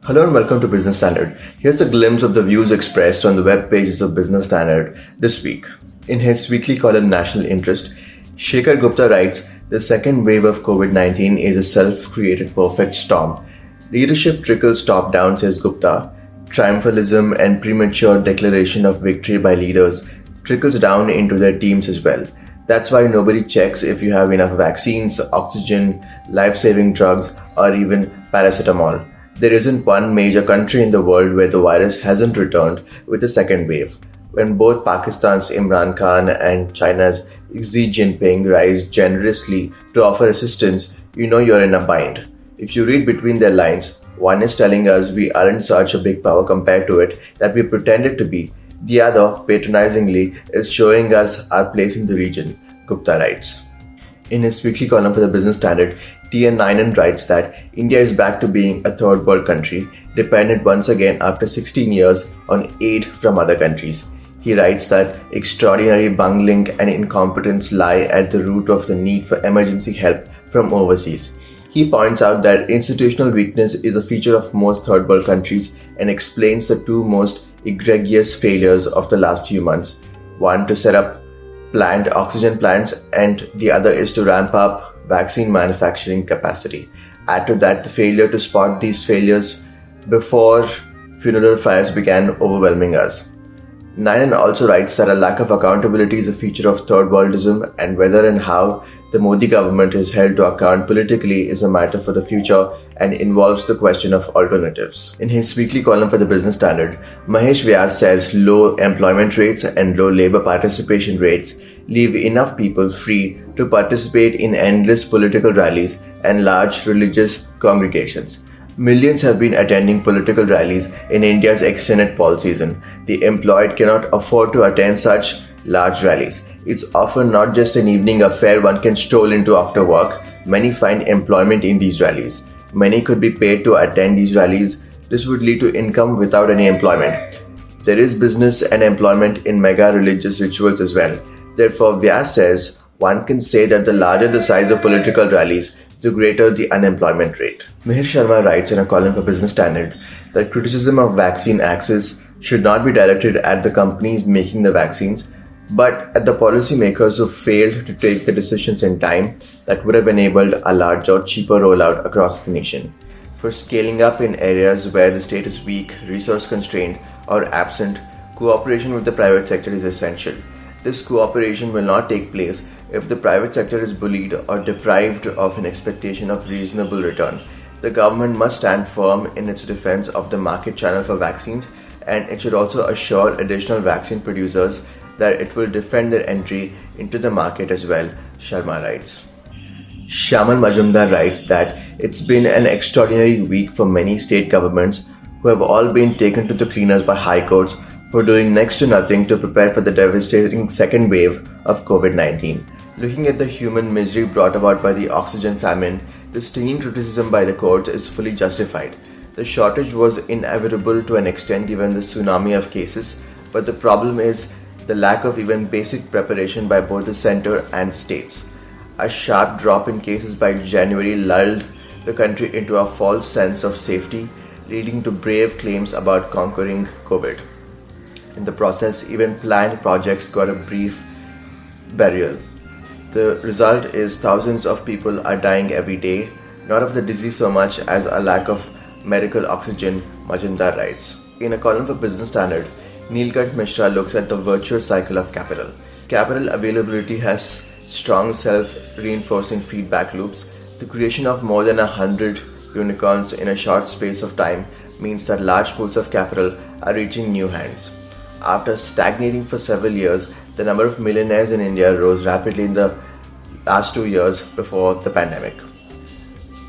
Hello and welcome to Business Standard. Here's a glimpse of the views expressed on the web pages of Business Standard this week. In his weekly column National Interest, Shekhar Gupta writes, "The second wave of COVID-19 is a self-created perfect storm. Leadership trickles top-down," says Gupta. Triumphalism and premature declaration of victory by leaders trickles down into their teams as well. That's why nobody checks if you have enough vaccines, oxygen, life-saving drugs, or even paracetamol. There isn't one major country in the world where the virus hasn't returned with a second wave. When both Pakistan's Imran Khan and China's Xi Jinping rise generously to offer assistance, you know you're in a bind. If you read between their lines, one is telling us we aren't such a big power compared to it that we pretended to be. The other, patronizingly, is showing us our place in the region, Gupta writes. In his weekly column for the Business Standard, T.N. Nayanan writes that India is back to being a third world country, dependent once again after 16 years on aid from other countries. He writes that extraordinary bungling and incompetence lie at the root of the need for emergency help from overseas. He points out that institutional weakness is a feature of most third world countries and explains the two most egregious failures of the last few months. One, to set up planned oxygen plants, and the other is to ramp up vaccine manufacturing capacity. Add to that the failure to spot these failures before funeral fires began overwhelming us. Nayanan also writes that a lack of accountability is a feature of third worldism, and whether and how the Modi government is held to account politically is a matter for the future and involves the question of alternatives. In his weekly column for the Business Standard, Mahesh Vyas says low employment rates and low labor participation rates leave enough people free to participate in endless political rallies and large religious congregations. Millions have been attending political rallies in India's ex-Senate poll season. The employed cannot afford to attend such large rallies. It's often not just an evening affair one can stroll into after work. Many find employment in these rallies. Many could be paid to attend these rallies. This would lead to income without any employment. There is business and employment in mega religious rituals as well. Therefore, Vyas says one can say that the larger the size of political rallies, the greater the unemployment rate. Mihir Sharma writes in a column for Business Standard that criticism of vaccine access should not be directed at the companies making the vaccines, but at the policymakers who failed to take the decisions in time that would have enabled a larger, cheaper rollout across the nation. For scaling up in areas where the state is weak, resource constrained, or absent, cooperation with the private sector is essential. This cooperation will not take place if the private sector is bullied or deprived of an expectation of reasonable return. The government must stand firm in its defense of the market channel for vaccines, and it should also assure additional vaccine producers that it will defend their entry into the market as well, Sharma writes. Shyamal Majumdar writes that it's been an extraordinary week for many state governments who have all been taken to the cleaners by high courts for doing next to nothing to prepare for the devastating second wave of COVID-19. Looking at the human misery brought about by the oxygen famine, the stinging criticism by the courts is fully justified. The shortage was inevitable to an extent given the tsunami of cases, but the problem is the lack of even basic preparation by both the center and the states. A sharp drop in cases by January lulled the country into a false sense of safety, leading to brave claims about conquering COVID. In the process, even planned projects got a brief burial. The result is thousands of people are dying every day, not of the disease so much as a lack of medical oxygen, Majumdar writes. In a column for Business Standard, Neelkant Mishra looks at the virtuous cycle of capital. Capital availability has strong self-reinforcing feedback loops. The creation of more than 100 unicorns in a short space of time means that large pools of capital are reaching new hands. After stagnating for several years, the number of millionaires in India rose rapidly in the last 2 years before the pandemic,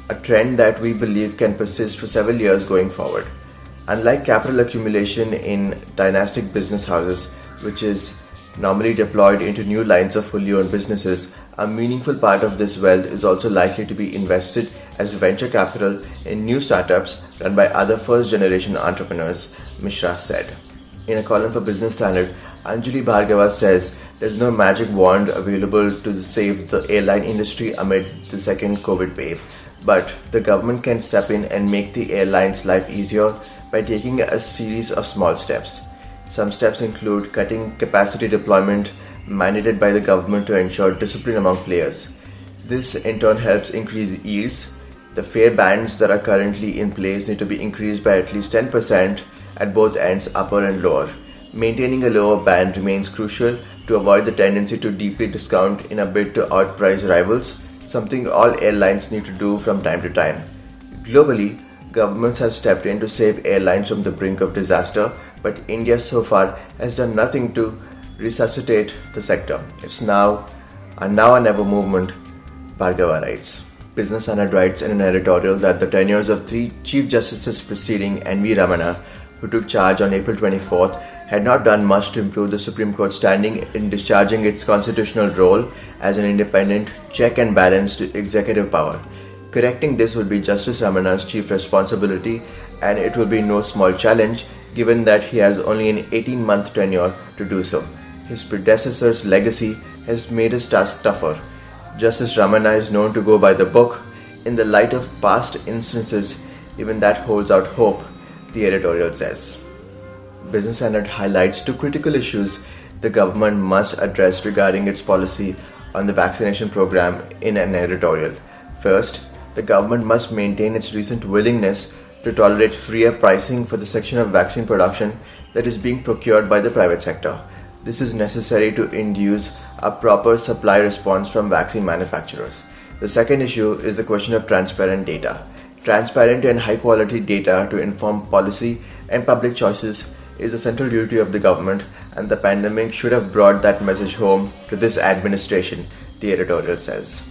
a trend that we believe can persist for several years going forward. Unlike capital accumulation in dynastic business houses, which is normally deployed into new lines of fully owned businesses, a meaningful part of this wealth is also likely to be invested as venture capital in new startups run by other first-generation entrepreneurs, Mishra said. In a column for Business Standard, Anjali Bhargava says there's no magic wand available to save the airline industry amid the second COVID wave, But the government can step in and make the airline's life easier by taking a series of small steps. Some steps include cutting capacity deployment mandated by the government to ensure discipline among players. This in turn helps increase yields. The fare bands that are currently in place need to be increased by at least 10% at both ends, upper and lower. Maintaining a lower band remains crucial to avoid the tendency to deeply discount in a bid to outprice rivals, something all airlines need to do from time to time. Globally, governments have stepped in to save airlines from the brink of disaster, but India so far has done nothing to resuscitate the sector. It's now a now or never movement, Bhargava writes. Business Standard writes in an editorial that the tenures of 3 Chief Justices preceding N.V. Ramana, who took charge on April 24th, had not done much to improve the Supreme Court's standing in discharging its constitutional role as an independent check and balance to executive power. Correcting this would be Justice Ramana's chief responsibility, and it will be no small challenge given that he has only an 18-month tenure to do so. His predecessor's legacy has made his task tougher. Justice Ramana is known to go by the book. In the light of past instances, even that holds out hope, the editorial says. Business Standard highlights 2 critical issues the government must address regarding its policy on the vaccination program in an editorial. First, the government must maintain its recent willingness to tolerate freer pricing for the section of vaccine production that is being procured by the private sector. This is necessary to induce a proper supply response from vaccine manufacturers. The second issue is the question of transparent data. Transparent and high-quality data to inform policy and public choices is a central duty of the government, and the pandemic should have brought that message home to this administration, the editorial says.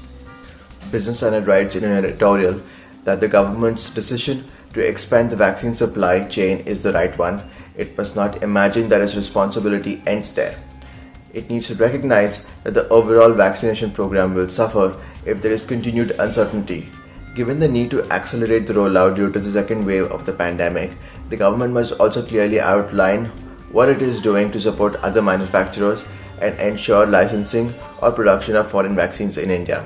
Business Standard writes in an editorial that the government's decision to expand the vaccine supply chain is the right one. It must not imagine that its responsibility ends there. It needs to recognize that the overall vaccination program will suffer if there is continued uncertainty. Given the need to accelerate the rollout due to the second wave of the pandemic, the government must also clearly outline what it is doing to support other manufacturers and ensure licensing or production of foreign vaccines in India.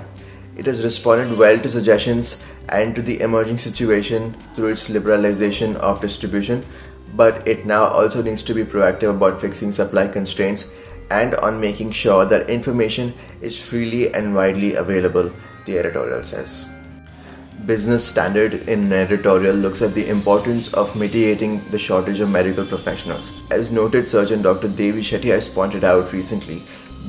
It has responded well to suggestions and to the emerging situation through its liberalization of distribution, but it now also needs to be proactive about fixing supply constraints and on making sure that information is freely and widely available, the editorial says. Business Standard in an editorial looks at the importance of mitigating the shortage of medical professionals. As noted surgeon Dr. Devi Shetty has pointed out recently,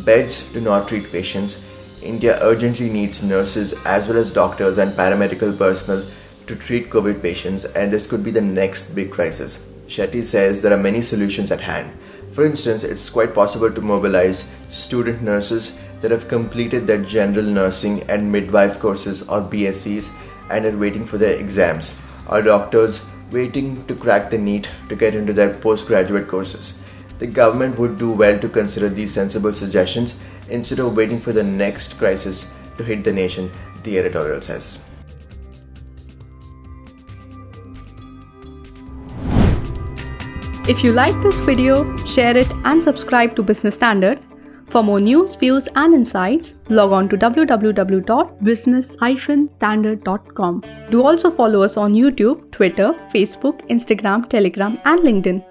beds do not treat patients. India urgently needs nurses as well as doctors and paramedical personnel to treat COVID patients, and this could be the next big crisis. Shetty says there are many solutions at hand. For instance, it's quite possible to mobilize student nurses that have completed their general nursing and midwife courses or BScs and are waiting for their exams, or doctors waiting to crack the NEET to get into their postgraduate courses. The government would do well to consider these sensible suggestions instead of waiting for the next crisis to hit the nation, the editorial says. If you like this video, share it and subscribe to Business Standard. For more news, views and insights, log on to www.business-standard.com. Do also follow us on YouTube, Twitter, Facebook, Instagram, Telegram and LinkedIn.